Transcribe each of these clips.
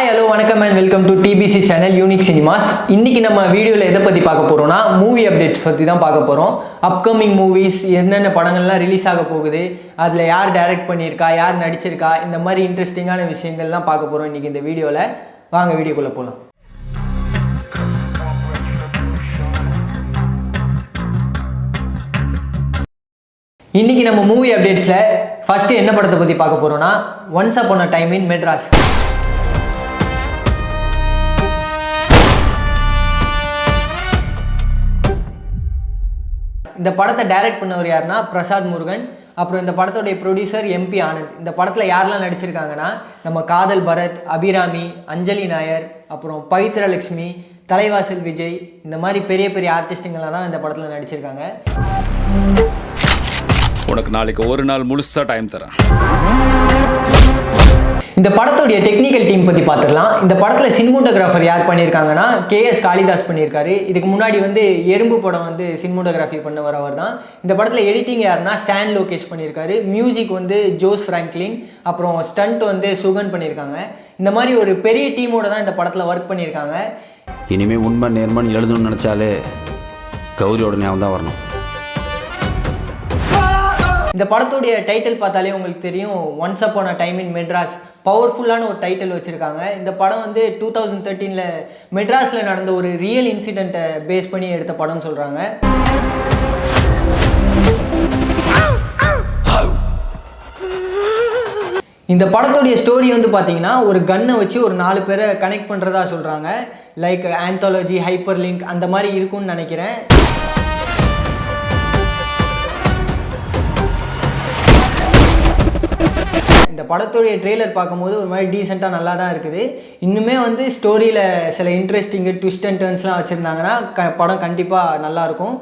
Hi hello வணக்கம் and welcome to DPC channel unique cinemas. இன்றைக்கி நம்ம வீடியோவில் எதை பற்றி பார்க்க போகிறோம்னா மூவி அப்டேட்ஸ் பற்றி தான் பார்க்க போகிறோம். அப்கமிங் மூவிஸ் என்னென்ன படங்கள்லாம் ரிலீஸ் ஆக போகுது, அதில் யார் டைரக்ட் பண்ணியிருக்கா, யார் நடிச்சிருக்கா, இந்த மாதிரி இன்ட்ரெஸ்டிங்கான விஷயங்கள்லாம் பார்க்க போகிறோம் இன்றைக்கி இந்த வீடியோவில். வாங்க வீடியோக்குள்ளே போகலாம். இன்றைக்கி நம்ம மூவி அப்டேட்ஸில் ஃபஸ்ட்டு என்ன படத்தை பற்றி பார்க்க போகிறோன்னா once upon a time in Madras. இந்த படத்தை டைரக்ட் பண்ணவர் யாருன்னா பிரசாத் முருகன். அப்புறம் இந்த படத்தோடைய ப்ரொடியூசர் எம்பி ஆனந்த். இந்த படத்தில் யாரெல்லாம் நடிச்சிருக்காங்கன்னா நம்ம காதல் பரத், அபிராமி, அஞ்சலி நாயர், அப்புறம் பவித்ரலக்ஷ்மி, தலைவாசல் விஜய், இந்த மாதிரி பெரிய பெரிய ஆர்டிஸ்ட்டுங்களாம் தான் இந்த படத்தில் நடிச்சிருக்காங்க. உனக்கு நாளைக்கு ஒரு நாள் முழுசா டைம் தரேன். இந்த படத்துடைய டெக்னிக்கல் டீம் பற்றி பார்த்துடலாம். இந்த படத்தில் சினிமோட்டோகிராஃபர் யார் பண்ணியிருக்காங்கன்னா KS காளிதாஸ் பண்ணியிருக்காரு. இதுக்கு முன்னாடி எறும்பு படம் சினிமோட்டோகிராஃபி பண்ணவர் அவர் தான். இந்த படத்தில் எடிட்டிங் யாருன்னா சான் லோகேஷ் பண்ணியிருக்காரு. மியூசிக் ஜோஸ் ஃப்ராங்க்லின், அப்புறம் ஸ்டண்ட் சுகன் பண்ணியிருக்காங்க. இந்த மாதிரி ஒரு பெரிய டீமோட தான் இந்த படத்தில் ஒர்க் பண்ணியிருக்காங்க. இனிமேல் உண்மை நேர்மன் எழுதணும்னு நினச்சாலே கௌரியோட ஞாபகம் தான் வரணும். இந்த படத்துடைய டைட்டில் பார்த்தாலே உங்களுக்கு தெரியும், once upon a time in Madras. பவர்ஃபுல்லான ஒரு டைட்டில் வச்சுருக்காங்க. இந்த படம் 2013 மெட்ராஸில் நடந்த ஒரு ரியல் இன்சிடெண்ட்டை பேஸ் பண்ணி எடுத்த படம்னு சொல்கிறாங்க. இந்த படத்துடைய ஸ்டோரி பார்த்தீங்கன்னா ஒரு கன்னை வச்சு ஒரு 4 பேரை கனெக்ட் பண்ணுறதா சொல்கிறாங்க. லைக் ஆந்தாலஜி, ஹைப்பர் லிங்க் அந்த மாதிரி இருக்கும்னு நினைக்கிறேன். இந்த படத்துடைய ட்ரெய்லர் பார்க்கும்போது ஒரு மாதிரி டீசெண்டாக நல்லா தான் இருக்குது. இன்னுமே ஸ்டோரியில் சில இன்ட்ரெஸ்டிங்கு ட்விஸ்ட் அண்ட் டர்ன்ஸ்லாம் வச்சுருந்தாங்கன்னா படம் கண்டிப்பாக நல்லாயிருக்கும்.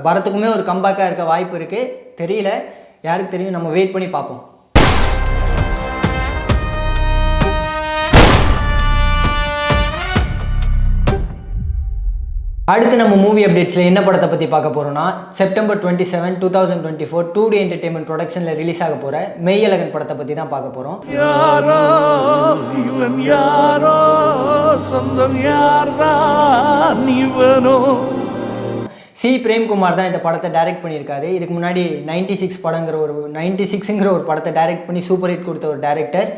பரத்துக்குமே ஒரு கம்பேக்காக இருக்க வாய்ப்பு இருக்குது. தெரியல, யாருக்கு தெரியும், நம்ம வெயிட் பண்ணி பார்ப்போம். அடுத்து நம்ம மூவி அப்டேட்ஸில் என்ன படத்தை பற்றி பார்க்க போகிறோன்னா செப்டம்பர் 27, 2024 2D என்டர்டெயின்மெண்ட் ப்ரொடக்ஷனில் ரிலீஸ் ஆக போகிற மெய்யழகன் படத்தை பற்றி தான் பார்க்க போகிறோம். சி பிரேம்குமார் தான் இந்த படத்தை டைரக்ட் பண்ணியிருக்காரு. இதுக்கு முன்னாடி 96ங்கிற ஒரு படத்தை டைரக்ட் பண்ணி சூப்பர் ஹிட் கொடுத்த ஒரு டைரக்டர்.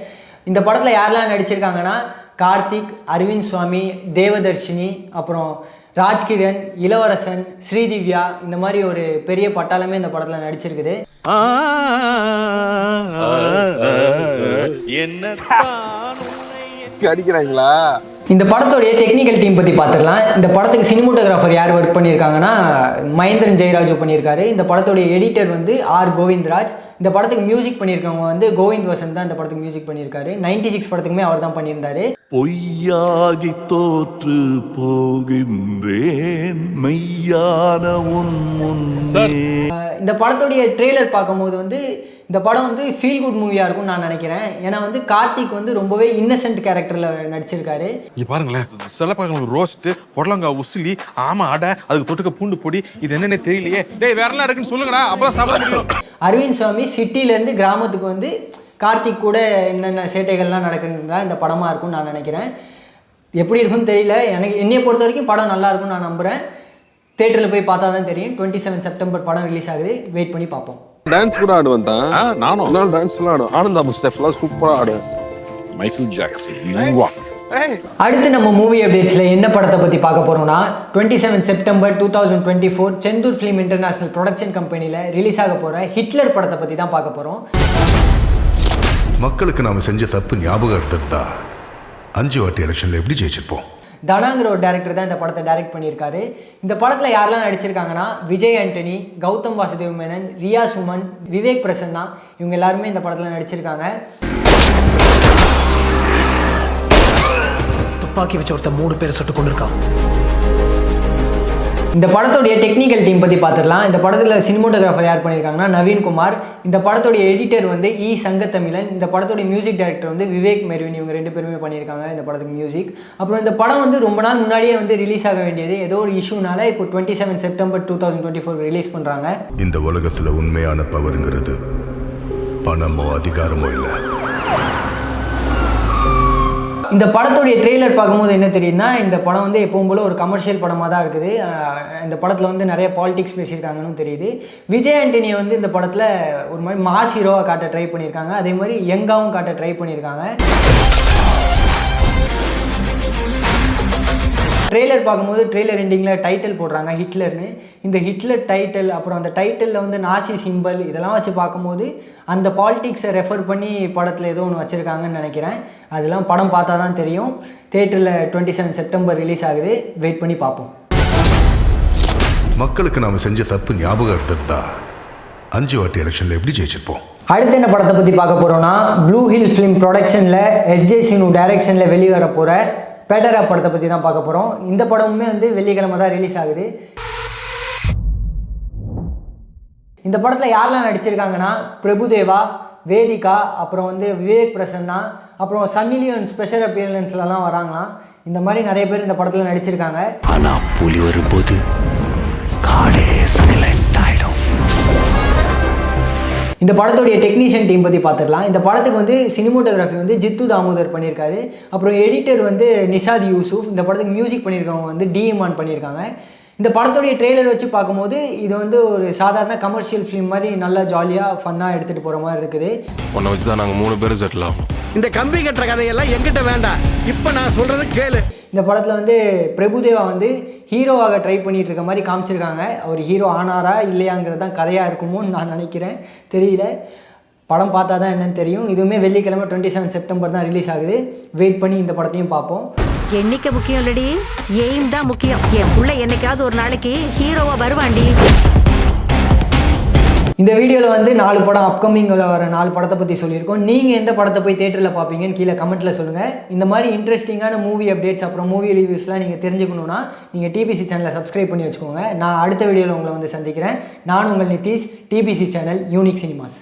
இந்த படத்தில் யாரெல்லாம் நடிச்சிருக்காங்கன்னா கார்த்திக், அரவிந்த் சுவாமி, தேவதர்ஷினி, அப்புறம் ராஜ்கிரண், இளவரசன், ஸ்ரீதிவ்யா, இந்த மாதிரி ஒரு பெரிய பட்டாளமே இந்த படத்தில் நடிச்சிருக்குது. அடிக்கிறாங்களா? இந்த படத்துடைய டெக்னிக்கல் டீம் பற்றி பார்த்துக்கலாம். இந்த படத்துக்கு சினிமோட்டோகிராஃபர் யார் ஒர்க் பண்ணியிருக்காங்கன்னா மகேந்திரன் ஜெயராஜு பண்ணியிருக்காரு. இந்த படத்துடைய எடிட்டர் ஆர் கோவிந்த்ராஜ். இந்த படத்துக்கு மியூசிக் பண்ணியிருக்கவங்க கோவிந்த் வசந்த் தான் இந்த படத்துக்கு மியூசிக் பண்ணியிருக்காரு. 96 படத்துக்குமே அவர் தான் பண்ணியிருந்தாரு. பொய்யாகி தோற்று போகின்றேன் மெய்யான இந்த படத்துடைய ட்ரெய்லர் பார்க்கும்போது இந்த படம் ஃபீல் குட் மூவியாக இருக்கும்னு நான் நினைக்கிறேன். ஏன்னா கார்த்திக் ரொம்பவே இன்னசென்ட் கேரக்டரில் நடிச்சிருக்காரு. இங்க பாருங்களேன், சில பக்கம் ரோஸ்ட், பொடலங்கா உசிலி, ஆமா அடை, அதுக்கு தொட்டுக்க பூண்டு பொடி, இது என்னன்னே தெரியலையே, டேய் வேற எல்லாம் இருக்குன்னு சொல்லுங்கடா, அப்பதான் சாப்பிட முடியும். அரவிந்த் சுவாமி சிட்டிலேருந்து கிராமத்துக்கு கார்த்திக் கூட என்னென்ன சேட்டைகள்லாம் நடக்குதுன்னு தான் இந்த படமாக இருக்கும்னு நான் நினைக்கிறேன். எப்படி இருக்குன்னு தெரியல. என்னையை பொறுத்த வரைக்கும் படம் நல்லா இருக்கும்னு நான் நம்புகிறேன். தேட்டரில் போய் பார்த்தா தான் தெரியும். 27 செப்டம்பர் படம் ரிலீஸ் ஆகுது. வெயிட் பண்ணி பார்ப்போம். டான்ஸ் கூட ஆடுவேன் தான். நானும் டான்ஸ்லாம் ஆடுவேன். ஆனந்தா முஸ்தஃப்லாம் சூப்பராக ஆடுவேன். Michael Jackson. அடுத்து நம்ம மூவி அப்டேட்ஸில் என்ன படத்தை பற்றி பார்க்க போகிறோம்னா 27 September 2024 Senthur film international production கம்பெனியில் ரிலீஸ் ஆக போகிற ஹிட்லர் படத்தை பற்றி தான் பார்க்க போகிறோம். மக்களுக்கு நாம செஞ்ச தப்பு ஞாபகம் எடுத்துருந்தா 5 வாட்டி எலெக்ஷனில் எப்படி ஜெயிச்சிருப்போம். தனாங்கிற ஒரு டேரக்டர் தான் இந்த படத்தை டைரக்ட் பண்ணியிருக்காரு. இந்த படத்தில் யாரெல்லாம் நடிச்சிருக்காங்கன்னா விஜய் ஆண்டனி, கௌதம் வாசுதேவ் மேனன், ரியா சுமன், விவேக் பிரசன்னா, இவங்க எல்லாருமே இந்த படத்தில் நடிச்சிருக்காங்க. துப்பாக்கி வச்ச ஒருத்தர் 3 பேர் சுட்டு கொண்டிருக்கான். இந்த படத்துடைய டெக்னிக்கல் டீம் பற்றி பார்த்துடலாம். இந்த படத்தில் சினிமோட்டோகிராஃபர் யார் பண்ணியிருக்காங்கன்னா நவீன்குமார். இந்த படத்துடைய எடிட்டர் இ சங்கத்தமிழன். இந்த படத்துடைய மியூசிக் டைரக்டர் விவேக் மெர்வின். இவங்க 2 பேருமே பண்ணியிருக்காங்க இந்த படத்துக்கு மியூசிக். அப்புறம் இந்த படம் ரொம்ப நாள் முன்னாடியே ரிலீஸ் ஆக வேண்டியது, ஏதோ ஒரு இஷ்யூனால இப்போ 27 செப்டம்பர் 2024 ரிலீஸ் பண்ணுறாங்க. இந்த உலகத்தில் உண்மையான பவருங்கிறது பணமோ அதிகாரமோ இல்லை, இந்த படத்துடைய ட்ரெய்லர் பார்க்கும்போது என்ன தெரியுதுன்னா இந்த படம் வந்து எப்பவும் போல ஒரு கமர்ஷியல் படமாக தான் இருக்குது. இந்த படத்தில் வந்து நிறைய பாலிடிக்ஸ் பேசியிருக்காங்கன்னு தெரியுது. விஜய் ஆண்டனியை வந்து இந்த படத்தில் ஒரு மாதிரி மாஸ் ஹீரோவாக காட்ட ட்ரை பண்ணியிருக்காங்க, அதே மாதிரி யங்காவும் காட்ட ட்ரை பண்ணியிருக்காங்க. ட்ரெய்லர் பார்க்கும்போது ட்ரெய்லர் எண்டிங்கில் டைட்டில் போடுறாங்க ஹிட்லர்னு. இந்த ஹிட்லர் டைட்டில், அப்புறம் அந்த டைட்டிலில் வந்து நாசி சிம்பல், இதெல்லாம் வச்சு பார்க்கும்போது அந்த பாலிடிக்ஸை ரெஃபர் பண்ணி படத்தில் ஏதோ ஒன்று வச்சுருக்காங்கன்னு நினைக்கிறேன். அதெல்லாம் படம் பார்த்தா தான் தெரியும். தியேட்டரில் 27 செப்டம்பர் ரிலீஸ் ஆகுது, வெயிட் பண்ணி பார்ப்போம். மக்களுக்கு நாம செஞ்ச தப்பு ஞாபகம் இருந்திருந்தா 5 வாட்டி எலெக்ஷனில் எப்படி ஜெயிச்சிருப்போம்? அடுத்து என்ன படத்தை பற்றி பார்க்க போகிறோன்னா, ப்ளூ ஹில் ஃபிலிம் ப்ரொடக்ஷனில் எஸ்ஜே சீனு டைரக்ஷனில் வெளிவர போகிற பேட்டரா படத்தை பற்றி தான் பார்க்க போகிறோம். இந்த படமுமே வந்து வெள்ளிக்கிழமை தான் ரிலீஸ் ஆகுது. இந்த படத்தில் யாரெல்லாம் நடிச்சிருக்காங்கன்னா, பிரபுதேவா, வேதிகா, அப்புறம் வந்து விவேக் பிரசன்னா, அப்புறம் சன்னி லியோன் ஸ்பெஷல் அப்பியரன்ஸ்லாம் வராங்களாம். இந்த மாதிரி நிறைய பேர் இந்த படத்தில் நடிச்சிருக்காங்க. ஆனால் புலி வரும்போது காடே சைலண்ட் ஆயிடும். இந்த படத்துடைய டெக்னீஷியன் டீம் பற்றி பார்த்துடலாம். இந்த படத்துக்கு வந்து சினிமோட்டோகிராஃபி வந்து ஜித்து தாமோதர் பண்ணியிருக்காரு. அப்புறம் எடிட்டர் வந்து நிஷாத் யூசுப். இந்த படத்துக்கு மியூசிக் பண்ணியிருக்கவங்க வந்து டிஎம்ஆன் பண்ணியிருக்காங்க. இந்த படத்துடைய ட்ரெய்லர் வச்சு பார்க்கும்போது இது வந்து ஒரு சாதாரண கமர்ஷியல் ஃபிலிம் மாதிரி நல்லா ஜாலியாக ஃபன்னாக எடுத்துகிட்டு போகிற மாதிரி இருக்குது. உன்னை வச்சு தான் நாங்கள் 3 பேரும் செட்டில் ஆகும். இந்த கம்பி கட்டுற கதையெல்லாம் எங்கிட்ட வேண்டாம், இப்போ நான் சொல்றது கேளு. இந்த படத்தில் வந்து பிரபுதேவா வந்து ஹீரோவாக ட்ரை பண்ணிகிட்டு இருக்க மாதிரி காமிச்சிருக்காங்க. அவர் ஹீரோ ஆனாரா இல்லையாங்கிறது தான் கதையாக இருக்குமோன்னு நான் நினைக்கிறேன், தெரியல. படம் பார்த்தா தான் என்னன்னு தெரியும். இதுவுமே வெள்ளிக்கிழமை 27 செப்டம்பர் தான் ரிலீஸ் ஆகுது. வெயிட் பண்ணி இந்த படத்தையும் பார்ப்போம். எண்ணிக்கை முக்கியம் இல்லடி, எய்ம் தான் முக்கியம். என் புள்ள என்னைக்காவது ஒரு நாளைக்கு ஹீரோவா வருவாண்டி. இந்த வீடியோவில் வந்து 4 படம் அப்கமிங்கில் வர 4 படத்தை பற்றி சொல்லியிருக்கோம். நீங்கள் எந்த படத்தை போய் தேட்டரில் பார்ப்பீங்கன்னு கீழே கமெண்ட்டில் சொல்லுங்கள். இந்த மாதிரி இன்ட்ரெஸ்டிங்கான மூவி அப்டேட்ஸ் அப்புறம் மூவி ரிவ்யூஸ்லாம் நீங்கள் தெரிஞ்சுக்கணுன்னா நீங்கள் டிபிசி சேனலை சப்ஸ்கிரைப் பண்ணி வச்சுக்கோங்க. நான் அடுத்த வீடியோவில் உங்களை வந்து சந்திக்கிறேன். நான் உங்கள் Nitish, DPC channel unique cinemas.